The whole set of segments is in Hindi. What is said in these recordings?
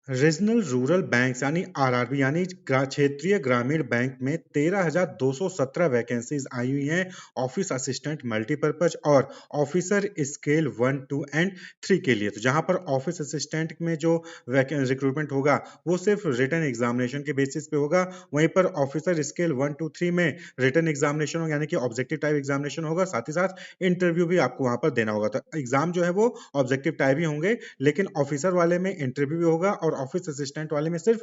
रीजनल रूरल बैंक्स यानी आरआरबी यानी क्षेत्रीय ग्रामीण बैंक में 13,217 वैकेंसीज आई हुई हैं ऑफिस असिस्टेंट मल्टीपर्पज और ऑफिसर स्केल 1, 2 एंड 3 के लिए। तो जहां पर ऑफिस असिस्टेंट में जो रिक्रूटमेंट होगा वो सिर्फ रिटन एग्जामिनेशन के बेसिस पे होगा। वहीं पर ऑफिसर स्केल 1, 2, 3 में रिटन एग्जामिनेशन होगा, यानी कि ऑब्जेक्टिव टाइप एग्जामिनेशन होगा, साथ ही साथ इंटरव्यू भी आपको वहां पर देना होगा। तो एग्जाम जो है वो ऑब्जेक्टिव टाइप ही होंगे, लेकिन ऑफिसर वाले में इंटरव्यू भी होगा और ऑफिस असिस्टेंट वाले में सिर्फ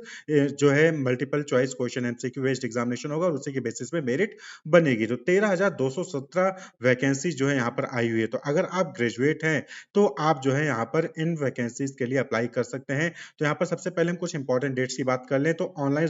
जो है multiple choice question MCQ based examination होगा और उसी के बेसिस पे मेरिट बनेगी। तो 13,217 वैकेंसी जो है यहाँ पर आई हुई है। तो अगर आप ग्रेजुएट हैं तो आप जो है यहाँ पर इन वैकेंसीज के लिए अप्लाई कर सकते हैं। तो यहाँ पर सबसे पहले हम कुछ इंपॉर्टेंट डेट्स की बात कर लें तो online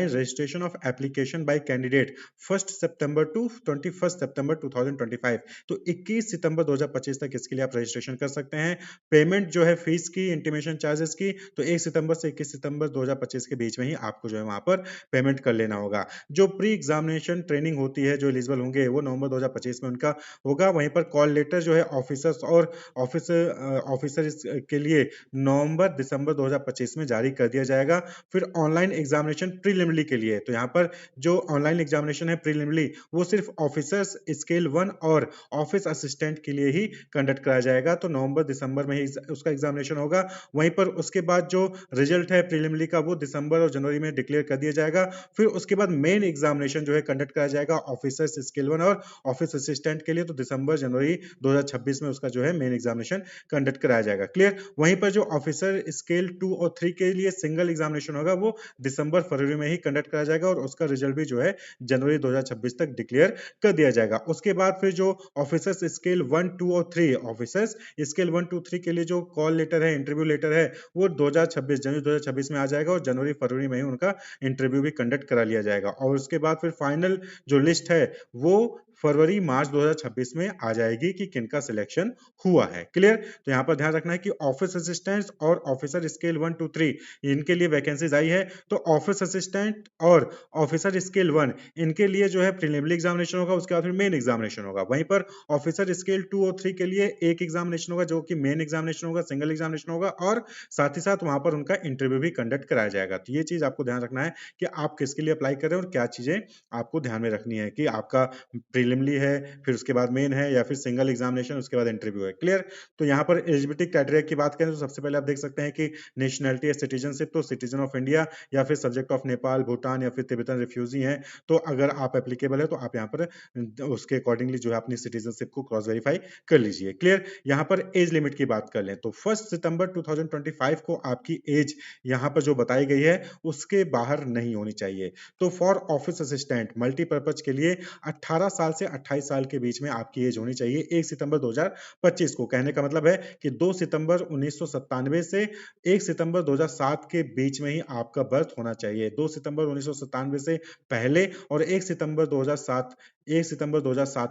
registration of application by candidate 1 सितंबर टू 21 सितंबर 2025। तो 21 सितंबर 2025 तक इसके लिए आप रजिस्ट्रेशन कर सकते हैं। पेमेंट जो है फीस की, इंटीमेशन चार्जेस की, तो 1 सितंबर से 21 सितंबर 2025 के बीच में ही आपको जो है वहां पर पेमेंट कर लेना होगा। जो प्री एग्जामिनेशन ट्रेनिंग होती है, जो एलिजिबल होंगे वो नवंबर 2025 में उनका होगा। वहीं पर कॉल लेटर जो है ऑफिसर्स और ऑफिसर के लिए नवंबर दिसंबर 2025 में जारी कर दिया जाएगा। फिर ऑनलाइन एग्जामिनेशन प्रीलिमिनरी के लिए, तो यहाँ पर जो ऑनलाइन एग्जामिनेशन है प्रीलिमिनरी वो सिर्फ ऑफिसर्स स्केल 1 और ऑफिस असिस्टेंट के लिए ही कंडक्ट कराया जाएगा। तो नवंबर दिसंबर में ही उसका एग्जामिनेशन होगा। वहीं पर उसके बाद जो रिजल्ट है प्रीलिमिनरी का वो दिसंबर और जनवरी में डिक्लेयर कर दिया जाएगा। फिर उसके बाद मेन एग्जामिनेशन जो है कंडक्ट कराया जाएगा ऑफिसर्स स्केल 1 और ऑफिस असिस्टेंट के लिए। तो दिसंबर जनवरी 2026 में उसका जो है मेन एग्जामिनेशन कंडक्ट कराया जाएगा। क्लियर। वहीं पर जो ऑफिसर स्केल 2 और 3 के लिए सिंगल एग्जामिनेशन होगा वो दिसंबर फरवरी में ही कंडक्ट कराया जाएगा और उसका रिजल्ट भी जो है जनवरी 2026 तक डिक्लेयर कर दिया जाएगा। उसके बाद फिर जो ऑफिसर्स स्केल 1, 2 और 3 ऑफिसर्स स्केल 1, 2, 3 के लिए जो कॉल लेटर है, इंटरव्यू लेटर है, वो 2026 जनवरी 2026 में आ जाएगा और जनवरी फरवरी में ही उनका इंटरव्यू भी कंडक्ट करा लिया जाएगा। और उसके बाद फिर फाइनल जो लिस्ट है वो फरवरी मार्च 2026 में आ जाएगी कि किनका सिलेक्शन हुआ है। क्लियर। तो यहाँ पर ध्यान रखना है कि ऑफिस असिस्टेंट और ऑफिसर स्केल 1, 2, 3 इनके लिए वैकेंसीज आई है। तो ऑफिस असिस्टेंट और ऑफिसर स्केल 1 इनके लिए जो है प्रीलिमिनरी एग्जामिनेशन होगा, उसके बाद फिर मेन एग्जामिनेशन होगा। वहीं पर ऑफिसर स्केल 2 और 3 के लिए एक एग्जामिनेशन होगा जो कि मेन एग्जामिनेशन होगा, सिंगल एग्जामिनेशन होगा और साथ ही साथ वहां पर उनका इंटरव्यू भी कंडक्ट कराया जाएगा। तो ये चीज आपको ध्यान रखना है कि आप किसके लिए अप्लाई कर रहे हैं और क्या चीजें आपको ध्यान में रखनी है कि आपका प्रीलिमिनरी है, फिर उसके बाद मेन है, या फिर सिंगल एग्जामिनेशन उसके बाद इंटरव्यू है। क्लियर। तो यहाँ पर एलिजिबिलिटी क्राइटेरिया की बात करें तो सबसे पहले आप देख सकते हैं कि नेशनैलिटी या सिटीजनशिप, तो सिटीजन ऑफ इंडिया या फिर सब्जेक्ट ऑफ नेपाल, भूटान या फिर तिब्बतन रिफ्यूजी हैं। तो अगर आप एप्लीकेबल है तो आप यहाँ पर उसके अकॉर्डिंगली जो है अपनी सिटीजनशिप को क्रॉस वेरीफाई कर लीजिए। क्लियर। यहाँ पर एज लिमिट की बात कर लें तो 1 सितंबर 2025 को आपकी एज यहाँ पर जो बताई गई है उसके बाहर नहीं होनी चाहिए। तो फॉर ऑफिस असिस्टेंट मल्टीपर्पज के लिए 18 साल से 28 साल के बीच में आपकी एज होनी चाहिए 1 सितंबर 2025 को। कहने का मतलब है कि 2 सितंबर 1997 से 1 सितंबर 2007 के बीच में ही आपका बर्थ होना चाहिए। 2 सितंबर 1997 से पहले और 1 सितंबर 2007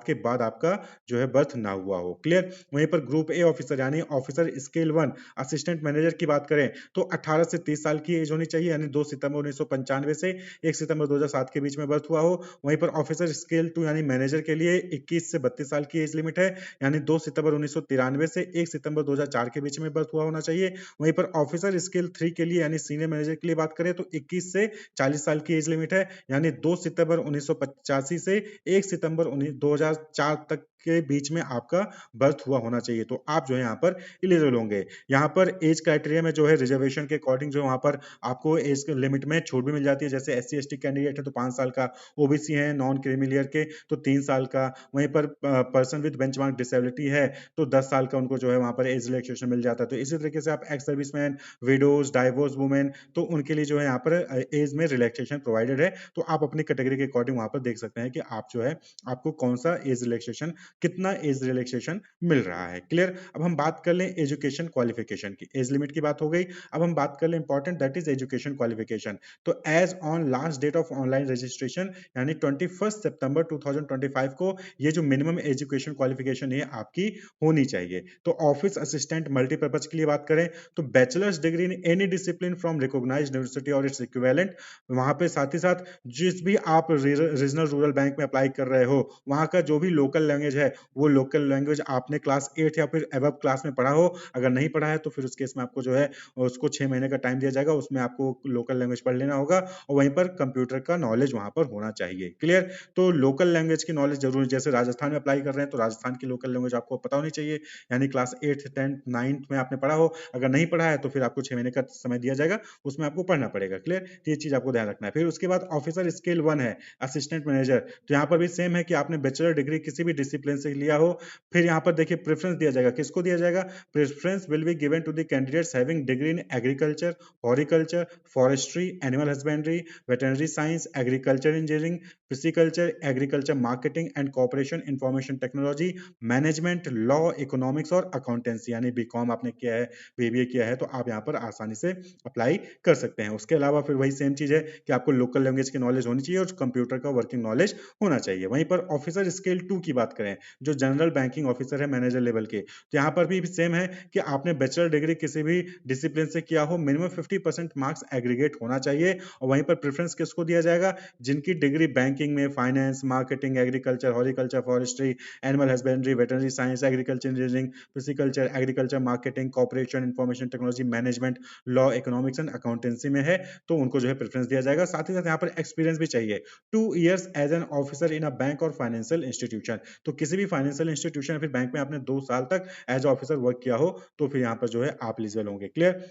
के बाद आपका जो है बर्थ ना हुआ हो। क्लियर। वहीं पर ग्रुप ए ऑफिसर यानी ऑफिसर स्केल 1 असिस्टेंट मैनेजर की बात करें तो 18 से 30 साल की एज होनी चाहिए, यानी 2 सितंबर 1995 से 1 सितंबर 2007 के बीच में बर्थ हुआ हो। वहीं पर ऑफिसर स्केल 2 यानी मैनेजर के लिए 21 से 32 साल की एज लिमिट है, यानी 2 सितंबर 1993 से 1 सितंबर 2004 के बीच में बर्थ हुआ होना चाहिए। वहीं पर ऑफिसर स्केल 3 के लिए यानी सीनियर मैनेजर के लिए बात करें तो 21 से 40 साल की एज लिमिट है, यानी 2 सितंबर 1985 से 1 सितंबर 2004 तक के बीच में आपका बर्थ हुआ होना चाहिए। तो आप जो है यहाँ पर एलिजिबल होंगे। यहाँ पर एज क्राइटेरिया में जो है रिजर्वेशन के अकॉर्डिंग जो वहां पर आपको एज लिमिट में छूट भी मिल जाती है। जैसे SC ST कैंडिडेट है तो 5 साल का, ओबीसी है नॉन क्रीमिलियर के तो 3 साल का, वहीं पर पर्सन विद बेंचमार्क डिसेबिलिटी है तो 10 साल का उनको जो है वहां पर एज रिलैक्सेशन मिल जाता है। तो इसी तरीके से आप ex serviceman, widows, divorce women, तो उनके लिए जो है यहाँ पर एज में रिलैक्सेशन प्रोवाइडेड है। तो आप अपनी कैटेगरी के अकॉर्डिंग वहां पर देख सकते हैं कि आप जो है आपको कौन सा एज रिलैक्सेशन, कितना एज रिलैक्सेशन मिल रहा है। क्लियर। अब हम बात कर लें एजुकेशन क्वालिफिकेशन की। एज लिमिट की बात हो गई, अब हम बात कर लें important that is education qualification. तो age on last date of online registration यानी 21 सितंबर 2025 को ये जो मिनिमम एजुकेशन क्वालिफिकेशन है आपकी होनी चाहिए। तो ऑफिस असिस्टेंट मल्टीपर्पज के लिए बात करें तो bachelor's degree in any discipline from recognized university और इट्स इक्विवेलेंट। वहां पे साथ ही साथ जिस भी आप रीजनल रूरल बैंक में अप्लाई कर रहे हो वहां का जो भी लोकल लैंग्वेज है वो लोकल लैंग्वेज आपने क्लास 8 या फिर अबव क्लास में पढ़ा हो। अगर नहीं पढ़ा है तो फिर उस केस में आपको जो है उसको 6 महीने का टाइम दिया जाएगा, उसमें आपको लोकल लैंग्वेज पढ़ लेना होगा और वहीं पर कंप्यूटर का नॉलेज वहां पर होना चाहिए। क्लियर? तो लोकल लैंग्वेज की नॉलेज जरूरी, जैसे राजस्थान में अप्लाई कर रहे हैं तो राजस्थान की लोकल लैंग्वेज आपको पता होनी चाहिए, यानी क्लास 8 10 9 में आपने पढ़ा हो। अगर नहीं पढ़ा है तो फिर आपको 6 महीने का समय दिया जाएगा, उसमें आपको पढ़ना पड़ेगा। क्लियर? तो ये चीज आपको ध्यान रखना है। फिर उसके बाद ऑफिसर स्केल 1 है असिस्टेंट मैनेजर, तो यहाँ पर भी सेम है कि आपने बैचलर डिग्री किसी भी डिसिप्लिन से लिया हो। फिर यहाँ पर देखिए प्रेफरेंस दिया जाएगा, किसको दिया जाएगा? Preference will be given to the candidates having degree in agriculture, horticulture, forestry, animal husbandry, veterinary science, agriculture engineering, pisciculture, agriculture marketing and corporation information technology, management, law, economics और अकाउंटेंसी, यानी बीकॉम आपने किया है, बीबीए किया है, तो आप यहाँ पर आसानी से अप्लाई कर सकते हैं। उसके अलावा फिर वही सेम चीज है कि आपको लोकल लैंग्वेज की नॉलेज होनी चाहिए और कंप्यूटर का वर्किंग नॉलेज होना चाहिए। वहीं पर ऑफिसर स्केल 2 की बात करें, जो जनरल बैंकिंग ऑफिसर है मैनेजर लेवल के, तो यहाँ पर भी सेम है कि आपने बैचलर डिग्री किसी भी डिसिप्लिन से किया हो, मिनिमम 50% मार्क्स एग्रीगेट होना चाहिए। और वहीं पर प्रेफरेंस किसको दिया जाएगा? जिनकी डिग्री बैंकिंग में, finance, marketing, agriculture, horticulture, forestry, animal husbandry, veterinary science, agriculture engineering, pisciculture, agriculture marketing, corporation information technology, management, law, economics and accountancy में है, तो उनको जो है प्रेफरेंस दिया जाएगा। साथ ही साथ यहाँ पर एक्सपीरियंस भी चाहिए, 2 years as an officer in a bank और फाइनेंशियल इंस्टीट्यूशन, तो किसी भी फाइनेंशियल इंस्टीट्यूशन या फिर बैंक में आपने 2 साल तक एज ऑफिसर वर्क किया हो तो फिर यहाँ पर जो है आप एलिजिबल होंगे। क्लियर?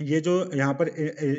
ये जो यहाँ पर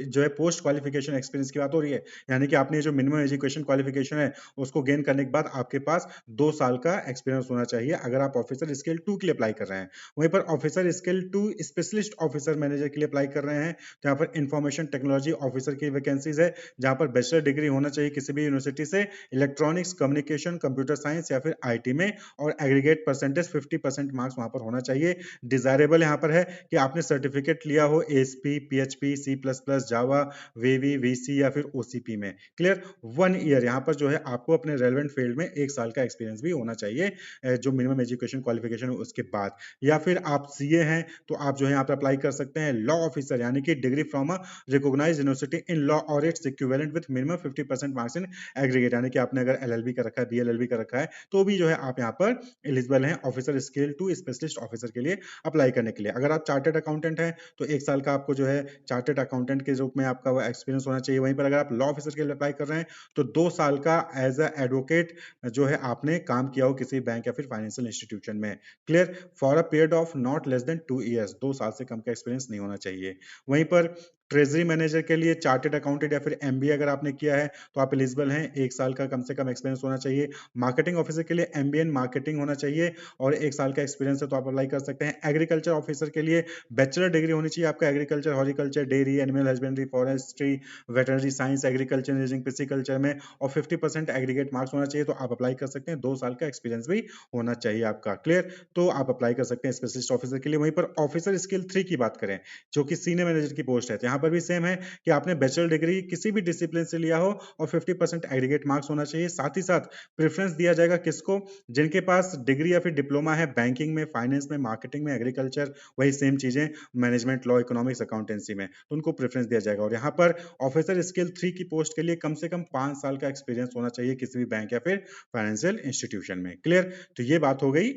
जो है पोस्ट क्वालिफिकेशन एक्सपीरियंस की बात हो रही है, यानी कि आपने जो मिनिमम एजुकेशन क्वालिफिकेशन है उसको गेन करने के बाद आपके पास 2 साल का एक्सपीरियंस होना चाहिए अगर आप ऑफिसर स्केल 2 के लिए अप्लाई कर रहे हैं। वहीं पर officer scale 2 specialist officer manager के लिए अप्लाई कर रहे हैं, तो यहाँ पर इंफॉर्मेशन टेक्नोलॉजी ऑफिसर की वैकेंसीज है, जहाँ पर बैचलर डिग्री होना चाहिए किसी भी यूनिवर्सिटी से, इलेक्ट्रॉनिक्स, कम्युनिकेशन, कंप्यूटर साइंस या फिर IT में, और एग्रीगेट परसेंटेज 50% मार्क्स वहां पर होना चाहिए। डिजायरेबल यहाँ पर है कि आपने सर्टिफिकेट लिया हो ASP, PHP, C++, जावा, वेवी, VC या फिर OCP में। क्लियर? 1 ईयर यहाँ पर जो है आपको अपने रेलेवेंट फील्ड में 1 साल का एक्सपीरियंस भी होना चाहिए, जो मिनिमम एजुकेशन क्वालिफिकेशन है उसके बाद। या फिर आप CA हैं तो आप जो है यहाँ पर अप्लाई कर सकते हैं लॉ ऑफिसर, यानी कि degree from a recognised university in law और it's equivalent with minimum 50% marks in aggregate, यानी कि आपने अगर LLB का रखा है, BLLB का रखा है, तो भी जो है आप यहाँ पर एलिजिबल हैं ऑफिसर स्केल 2 स्पेशलिस्ट ऑफिसर के लिए अप्लाई करने के लिए। अगर आप चार्टर्ड अकाउंटेंट हैं तो 1 साल का आपको जो है चार्टर्ड अकाउंटेंट के रूप में आपका एक्सपीरियंस होना चाहिए। वहीं पर अगर आप लॉ ऑफिसर के लिए अप्लाई कर रहे हैं तो 2 साल का एज अ एडवोकेट जो है आपने काम किया हो किसी बैंक या फिर फाइनेंशियल इंस्टीट्यूशन में। Clear? For a period of not less than 2 years, 2 साल से कम का एक्सपीरियंस नहीं होना चाहिए। वहीं पर ट्रेजरी मैनेजर के लिए चार्टर्ड अकाउंटेंट या फिर MBA अगर आपने किया है तो आप एलिजिबल हैं, 1 साल का कम से कम एक्सपीरियंस होना चाहिए। मार्केटिंग ऑफिसर के लिए MBA इन मार्केटिंग होना चाहिए और 1 साल का एक्सपीरियंस है तो आप अप्लाई कर सकते हैं। एग्रीकल्चर ऑफिसर के लिए बैचलर डिग्री होनी चाहिए आपका, agriculture, horticulture, dairy, animal husbandry, forestry, veterinary science, agriculture engineering, pisciculture में, और 50% एग्रीगेट मार्क्स होना चाहिए, तो आप अप्लाई कर सकते हैं। 2 साल का एक्सपीरियंस भी होना चाहिए आपका। क्लियर? तो आप अप्लाई कर सकते हैं स्पेशलिस्ट ऑफिसर के लिए। वहीं पर ऑफिसर स्केल 3 की बात करें जो कि सीनियर मैनेजर की पोस्ट है, तो यहाँ पर भी सेम है कि आपने बैचलर डिग्री किसी भी डिसिप्लिन से लिया हो और 50% एग्रीगेट मार्क्स होना चाहिए। साथ ही साथ प्रेफरेंस दिया जाएगा किसको? जिनके पास डिग्री या फिर डिप्लोमा है बैंकिंग में, फाइनेंस में, मार्केटिंग में, एग्रीकल्चर, वही सेम चीजें, मैनेजमेंट, लॉ, इकोनॉमिक्स, अकाउंटेंसी में, तो उनको प्रेफरेंस दिया जाएगा। और यहाँ पर ऑफिसर स्केल 3 की पोस्ट के लिए कम से कम 5 साल का एक्सपीरियंस होना चाहिए किसी भी बैंक या फिर फाइनेंशियल इंस्टीट्यूशन में। क्लियर? तो ये बात हो गई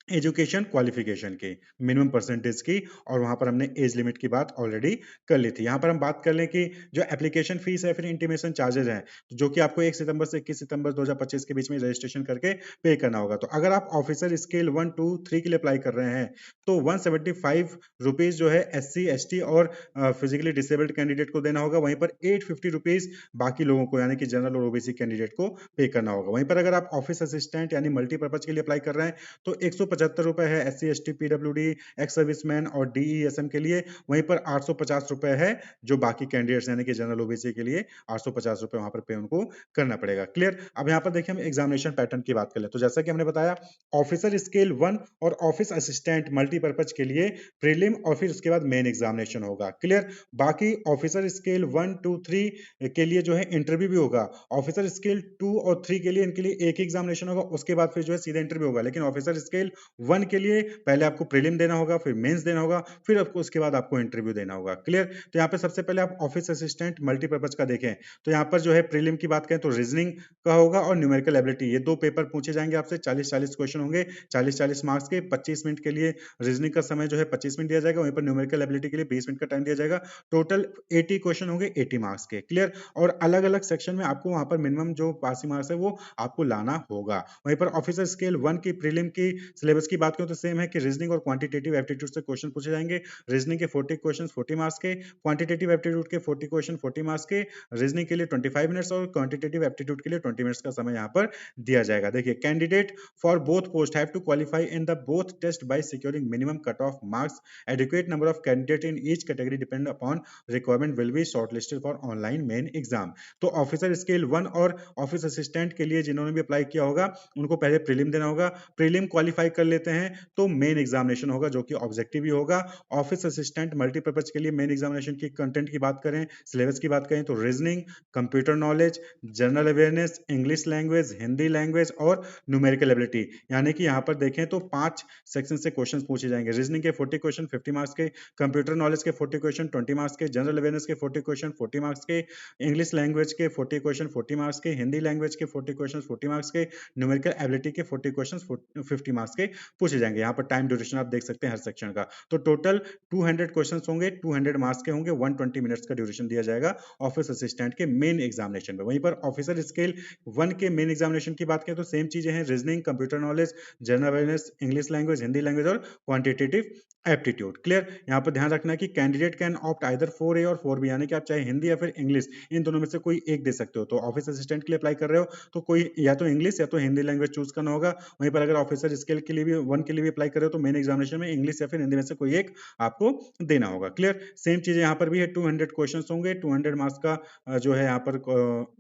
एजुकेशन क्वालिफिकेशन की, मिनिमम परसेंटेज की, और वहां पर हमने एज लिमिट की बात ऑलरेडी कर ली थी। यहाँ पर हम बात कर लें कि जो एप्लीकेशन फीस है फिर इंटीमेशन चार्जेस हैं, जो कि आपको 1 सितंबर से 21 सितंबर 2025 के बीच में रजिस्ट्रेशन करके पे करना होगा। तो अगर आप ऑफिसर स्केल 1, 2, 3 के लिए अप्लाई कर रहे हैं तो 175 रुपीज जो है SC, ST और फिजिकली डिसेबल्ड कैंडिडेट को देना होगा। वहीं पर 850 रुपीज बाकी लोगों को, यानी कि जनरल और OBC कैंडिडेट को पे करना होगा। वहीं पर अगर आप ऑफिस असिस्टेंट यानी मल्टीपर्पज के लिए अप्लाई कर रहे हैं तो 175 रुपए है SC, ST, PWD, ex serviceman और DESM के लिए। वहीं पर 850 रुपए है जो बाकी कैंडिडेट्स यानी कि जनरल OBC के लिए 850 रुपए वहां पर पे उनको करना पड़ेगा। क्लियर? अब यहाँ पर देखिए हम एग्जामिनेशन पैटर्न की बात कर ले, तो जैसा कि हमने बताया ऑफिसर स्केल 1 और ऑफिस असिस्टेंट मल्टीपर्पज के लिए प्रीलिम और फिर उसके बाद मेन एग्जामिनेशन होगा। क्लियर? बाकी ऑफिसर स्केल 1, 2, 3 के लिए जो है इंटरव्यू भी होगा। ऑफिसर स्केल 2 और 3 के लिए इनके लिए एक ही एग्जामिनेशन होगा, उसके बाद फिर जो है सीधा इंटरव्यू होगा। लेकिन ऑफिसर स्केल 1 के लिए पहले आपको प्रीलिम देना होगा, फिर मेंस देना होगा, फिर आपको उसके बाद आपको इंटरव्यू देना होगा। क्लियर? तो यहाँ पे सबसे पहले आप ऑफिस असिस्टेंट मल्टीपर्पज का देखें, तो यहाँ पर जो है प्रीलिम की बात करें तो रीजनिंग का होगा और न्यूमेरिकल एबिलिटी, ये 2 पेपर पूछे जाएंगे आपसे, 40-40 क्वेश्चन होंगे, 40-40 मार्क्स के। 25 मिनट के लिए रीजनिंग का समय जो है 25 मिनट दिया जाएगा, वहीं पर न्यूमेरिकल एबिलिटी के लिए 20 मिनट का टाइम दिया जाएगा। टोटल 80 क्वेश्चन होंगे 80 मार्क्स के। क्लियर? और अलग-अलग सेक्शन में आपको वहां पर मिनिमम जो पासिंग मार्क्स है वो आपको लाना होगा। वहीं पर ऑफिसर स्केल 1 की प्रीलिम की सिलेबस की बात करें तो सेम है कि रीजनिंग और क्वांटिटेटिव एप्टीट्यूड से क्वेश्चन पूछे जाएंगे। रीजनिंग के 40 क्वेश्चन 40 मार्क्स के, क्वांटिटेटिव एप्टीट्यूड के 40 क्वेश्चन 40 मार्क्स के, रीजनिंग के लिए 25 मिनट्स और क्वांटिटेटिव एप्टीट्यूड के लिए 20 मिनट्स का समय यहाँ पर दिया जाएगा। देखिए, candidate for both post have to qualify in the both test by securing minimum cut off marks. Adequate number of candidate in each category depend upon requirement will be shortlisted for online main exam. तो ऑफिसर स्केल 1 और ऑफिस असिस्टेंट के लिए जिन्होंने भी अप्लाई किया होगा उनको पहले प्रीलिम देना होगा। प्रीलिम क्वालिफाई कर लेते हैं तो मेन एग्जामिनेशन होगा जो कि ऑब्जेक्टिव ही होगा। ऑफिस असिस्टेंट मल्टीपर्पज के लिए मेन एग्जामिनेशन की कंटेंट की बात करें, सिलेबस की बात करें तो reasoning, computer knowledge, general awareness, English language, Hindi language और न्यूमेरिकल एबिलिटी। यानी कि यहाँ पर देखें तो 5 सेक्शन से क्वेश्चन पूछे जाएंगे। रीजनिंग के 40 क्वेश्चन 50 मार्क्स के, कंप्यूटर नॉलेज के 40 क्वेश्चन 20 मार्क्स के, जनरल अवेयरनेस के 40 क्वेश्चन 40 मार्क्स के, इंग्लिश लैंग्वेज के 40 क्वेश्चन 40 मार्क्स के, हिंदी लैंग्वेज के 40 क्वेश्चन 40 मार्क्स के, न्यूमेरिकल एबिलिटी के 40 क्वेश्चन 50 मार्क्स के पूछे जाएंगे। यहाँ पर टाइम ड्यूरेशन आप देख सकते हैं हर सेक्शन का। तो टोटल 200 क्वेश्चन होंगे, 200 मार्क्स के होंगे, 120 मिनट्स का ड्यूरेशन दिया जाएगा ऑफिस असिस्टेंट के मेन एग्जामिनेशन में। वहीं पर ऑफिसर स्केल 1 के मेन एग्जामिनेशन की बात करें तो सेम चीजें हैं, reasoning, computer knowledge, general awareness, English language, Hindi language और क्वांटिटेटिव एप्टीट्यूड। क्लियर? यहाँ पर ध्यान रखना है कि candidate can opt either 4A और 4B, यानी कि आप चाहे हिंदी या फिर इंग्लिश इन दोनों में से कोई एक दे सकते हो। तो ऑफिस असिस्टेंट के लिए अप्लाई कर रहे हो तो कोई या तो इंग्लिश या तो हिंदी लैंग्वेज चूज करना होगा। वहीं पर अगर ऑफिसर स्केल के लिए भी 1 के लिए भी अप्लाई कर रहे हो तो मेन एग्जामिनेशन में इंग्लिश या फिर हिंदी में से कोई एक आपको देना होगा। क्लियर? सेम चीजें यहाँ पर भी है, 200 क्वेश्चन होंगे, 200 मार्क्स का जो है यहाँ पर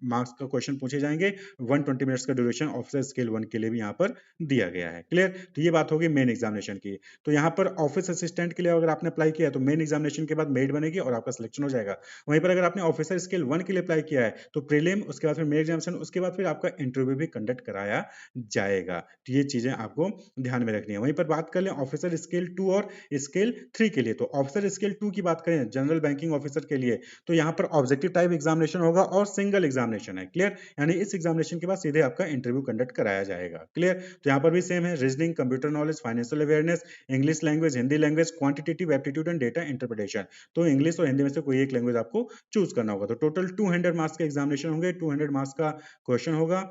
मार्क्स का क्वेश्चन पूछे जाएंगे, 120 मिनट्स का ड्यूरेशन ऑफिसर स्केल 1 के लिए भी यहाँ पर दिया गया है। क्लियर? तो ये बात होगी मेन एग्जामिनेशन की। तो यहाँ पर ऑफिस असिस्टेंट के लिए अगर आपने अप्लाई किया तो मेन एग्जामिनेशन के बाद मेरिट बनेगी और आपका सिलेक्शन हो जाएगा। वहीं पर अगर आपने ऑफिसर स्केल 1 के लिए अप्लाई किया है तो प्रीलिम, उसके बाद फिर मेन एग्जामिनेशन, उसके बाद फिर आपका इंटरव्यू भी कंडक्ट कराया जाएगा। तो ये चीजें आपको ध्यान में रखनी है। वहीं पर बात कर लें ऑफिसर स्केल 2 और स्केल 3 के लिए, तो ऑफिसर स्केल 2 की बात करें जनरल बैंकिंग ऑफिसर के लिए, तो यहाँ पर ऑब्जेक्टिव टाइप एग्जामिनेशन होगा और सिंगल एग्जामिनेशन है। क्लियर? यानी इस एग्जामिनेशन के बाद सीधे आपका इंटरव्यू कंडक्ट कराया जाएगा। क्लियर? तो यहाँ पर भी सेम है, reasoning, computer knowledge, financial awareness, English language, Hindi language, quantitative aptitude and data interpretation. तो इंग्लिश और हिंदी में से कोई एक लैंग्वेज आपको चूज करना होगा। तो टोटल 200 मार्क्स का एग्जामिनेशन होंगे, 200 मार्क्स का क्वेश्चन होगा,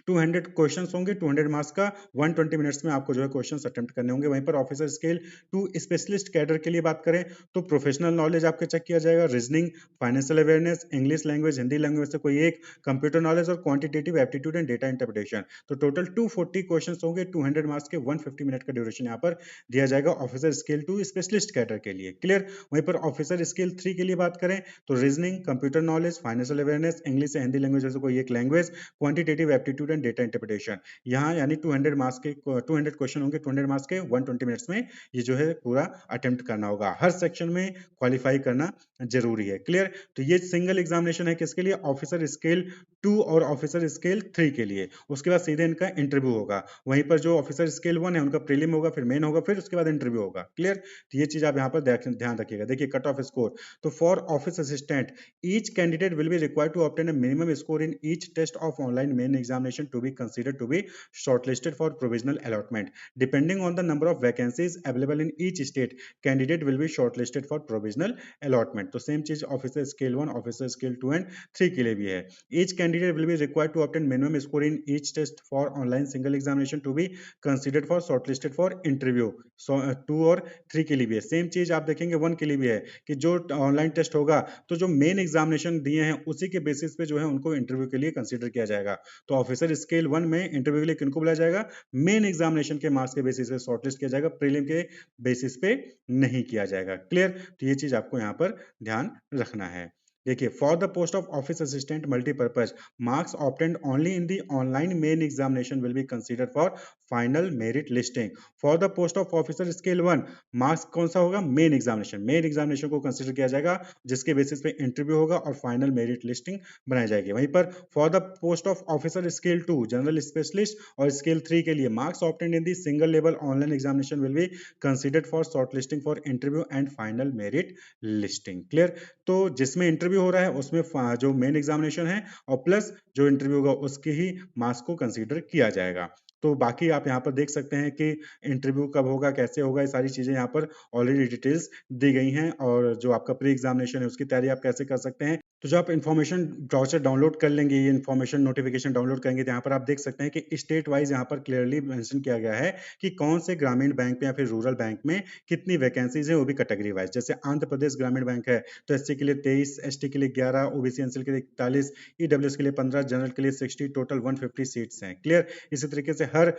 200 क्वेश्चंस होंगे, 200 मार्क्स का, 120 मिनट्स में आपको जो है क्वेश्चंस अटेम्प्ट करने होंगे। वहीं पर ऑफिसर स्केल 2 स्पेशलिस्ट कैडर के लिए बात करें तो प्रोफेशनल नॉलेज आपके चेक किया जाएगा, reasoning, financial awareness, English language, Hindi language से कोई एक, कंप्यूटर नॉलेज और quantitative aptitude and data interpretation. तो टोटल 240 क्वेश्चन होंगे, 200 मार्क्स के, 150 मिनट का ड्यूरेशन यहाँ पर दिया जाएगा ऑफिसर स्केल 2 स्पेशलिस्ट कैडर के लिए। क्लियर? वहीं पर ऑफिसर स्केल 3 के लिए बात करें तो reasoning, computer knowledge, financial awareness, English या हिंदी लैंग्वेज से कोई एक language, quantitative aptitude and data interpretation. यहाँ यानी 200 मार्क्स के 200 क्वेश्चन होंगे, 200 मार्क्स के, 120 मिनट्स में ये जो है पूरा अटेम्प्ट करना होगा। हर सेक्शन में क्वालिफाई करना जरूरी है। क्लियर? तो ये सिंगल एग्जामिनेशन है किसके लिए? ऑफिसर स्केल 2 और ऑफिसर स्केल 3 के लिए। उसके बाद सीधे इनका इंटरव्यू होगा। वहीं पर जो ऑफिसर स्केल 1 है उनका प्रीलिम होगा, फिर मेन होगा, फिर उसके बाद इंटरव्यू होगा। क्लियर? तो ये चीज आप यहाँ पर ध्यान रखिएगा। देखिए कट ऑफ स्कोर, तो for office assistant each candidate will be required to obtain a minimum score in each test of online main examination to be considered to be shortlisted for provisional allotment. Depending on the number of vacancies available in each state, candidate will be shortlisted for provisional allotment. तो सेम चीज officer scale 1, officer scale 2 and 3 के लिए भी है। Each candidate will be required to obtain minimum score in each test for online single examination to be considered for shortlisted for interview. So 2 और 3 के लिए भी है। सेम चीज आप देखेंगे 1 के लिए भी है कि जो ऑनलाइन टेस्ट होगा तो जो मेन एग्जामिनेशन दिए हैं उसी के बेसिस पे जो है उनको इंटरव्यू के लिए कंसीडर किया जाएगा। तो ऑफिसर स्केल 1 में इंटरव्यू के लिए किनको बुलाया जाएगा? मेन एग्जामिनेशन के मार्क्स के बेसिस पे शॉर्टलिस्ट किया जाएगा, प्रीलिम के बेसिस पे नहीं किया जाएगा। क्लियर? तो ये चीज आपको यहाँ पर ध्यान रखना है। देखिए, for the post of office assistant multipurpose, marks obtained only in the online main examination will be considered for final merit listing. For the post of officer scale 1, marks कौन सा होगा? मेन एग्जामिनेशन को कंसीडर किया जाएगा, जिसके बेसिस पे इंटरव्यू होगा और फाइनल मेरिट लिस्टिंग बनाई जाएगी। वहीं पर for the post of officer scale 2, general specialist और स्केल 3 के लिए marks obtained in the single level online examination will be considered for short listing for interview and final merit listing. Clear? तो जिसमें इंटरव्यू हो रहा है उसमें जो मेन एग्जामिनेशन है और प्लस जो इंटरव्यू होगा उसके ही मार्क्स को कंसीडर किया जाएगा। तो बाकी आप यहाँ पर देख सकते हैं कि इंटरव्यू कब होगा, कैसे होगा, ये सारी चीजें यहाँ पर ऑलरेडी डिटेल्स दी गई हैं, और जो आपका प्री एग्जामिनेशन है उसकी तैयारी आप कैसे कर सकते हैं। तो जो आप इन्फॉर्मेशन ब्राउचर डाउनलोड कर लेंगे, ये इन्फॉर्मेशन नोटिफिकेशन डाउनलोड करेंगे, तो यहाँ पर आप देख सकते हैं कि स्टेट वाइज यहाँ पर क्लियरली मेंशन किया गया है कि कौन से ग्रामीण बैंक में या फिर रूरल बैंक में कितनी वैकेंसीज है, वो भी कैटेगरी वाइज। जैसे आंध्र प्रदेश ग्रामीण बैंक है तो एससी के लिए 23, एसटी के लिए 11, ओबीसी एनसीएल के लिए 41, ईडब्ल्यूएस के लिए 15, जनरल के लिए 60, टोटल 150 सीट्स हैं। क्लियर? इसी तरीके से हर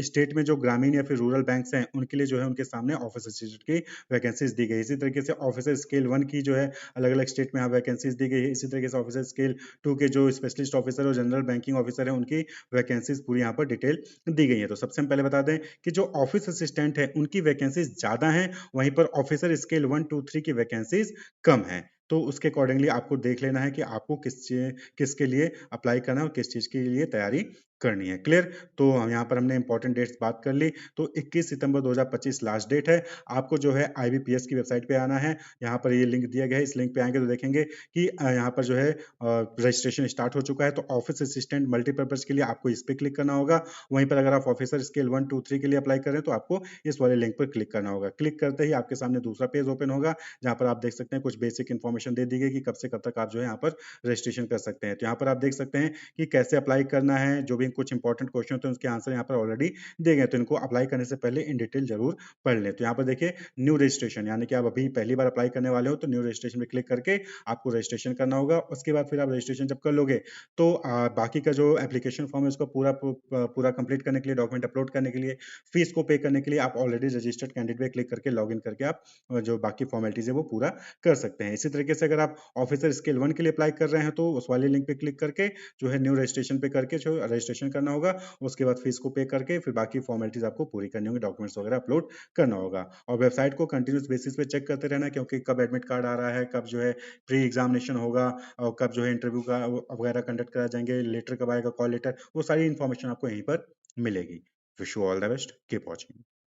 स्टेट में जो ग्रामीण या फिर रूरल बैंक्स हैं उनके लिए जो है उनके सामने ऑफिस असिस्टेंट की वैकेंसीज दी गई। इसी तरीके से ऑफिसर स्केल 1 की जो है अलग अलग स्टेट में यहाँ वैकेंसीज दी गई है। इसी तरीके से ऑफिसर स्केल 2 के जो स्पेशलिस्ट ऑफिसर और जनरल बैंकिंग ऑफिसर है उनकी वैकेंसीज पूरी यहाँ पर डिटेल दी गई है। तो सबसे हम पहले बता दें कि जो ऑफिस असिस्टेंट है उनकी वैकेंसीज ज्यादा हैं, वहीं पर ऑफिसर स्केल 1, 2, 3 की वैकेंसीज कम है। तो उसके अकॉर्डिंगली आपको देख लेना है कि आपको किसके लिए अप्लाई करना है और किस चीज के लिए तैयारी करनी है। क्लियर? तो हम यहाँ पर हमने इंपॉर्टेंट डेट्स बात कर ली। तो 21 सितंबर 2025 लास्ट डेट है। आपको जो है आईबीपीएस की वेबसाइट पे आना है। यहाँ पर ये लिंक दिया गया है, इस लिंक पे आएंगे तो देखेंगे कि यहाँ पर जो है रजिस्ट्रेशन स्टार्ट हो चुका है। तो ऑफिस असिस्टेंट मल्टीपर्पज के लिए आपको इस पे क्लिक करना होगा। वहीं पर अगर आप ऑफिसर स्केल 1, 2, 3 के लिए अप्लाई कर रहे हैं तो आपको इस वाले लिंक पर क्लिक करना होगा। क्लिक करते ही आपके सामने दूसरा पेज ओपन होगा, जहाँ पर आप देख सकते हैं कुछ बेसिक इन्फॉर्मेशन दे दी गई कि कब से कब तक आप जो है यहाँ पर रजिस्ट्रेशन कर सकते हैं। तो यहाँ पर आप देख सकते हैं कि कैसे अप्लाई करना है, जो भी कुछ इंपॉर्टेंट क्वेश्चन होते हैं उसके आंसर यहाँ पर ऑलरेडी दिए गए, तो इनको अप्लाई करने से पहले इन डिटेल जरूर पढ़ लें। तो यहाँ पर देखिए न्यू रजिस्ट्रेशन, यानी कि आप अभी पहली बार अप्लाई करने वाले हो तो न्यू रजिस्ट्रेशन पे क्लिक करके आपको रजिस्ट्रेशन करना होगा। उसके बाद फिर आप रजिस्ट्रेशन जब कर लोगे तो बाकी का जो एप्लीकेशन फॉर्म है उसको पूरा कंप्लीट करने के लिए, डॉक्यूमेंट अपलोड करने के लिए, फीस को पे करने के लिए आप ऑलरेडी रजिस्टर्ड कैंडिडेट पे क्लिक करके लॉग इन करके आप जो बाकी फॉर्मेलिटीज है वो पूरा कर सकते हैं। इसी तरीके से अगर आप ऑफिसर स्केल 1 के लिए अप्लाई कर रहे हैं तो उस वाले लिंक पे क्लिक करके जो है न्यू रजिस्ट्रेशन पे करके जो रजिस्ट्रेशन करना होगा। उसके बाद फीस को पे करके फिर बाकी फॉर्मेलिटीज आपको पूरी करनी होगी, डॉक्यूमेंट्स वगैरह अपलोड करना होगा। और वेबसाइट को कंटिन्यूस बेसिस पे चेक करते रहना, क्योंकि कब एडमिट कार्ड आ रहा है, कब जो है प्री एग्जामिनेशन होगा और कब जो है इंटरव्यू का वगैरह कंडक्ट करा जाएंगे, लेटर कब आएगा, कॉल लेटर, वो सारी इन्फॉर्मेशन आपको यहीं पर मिलेगी। Wish you all the best, keep watching.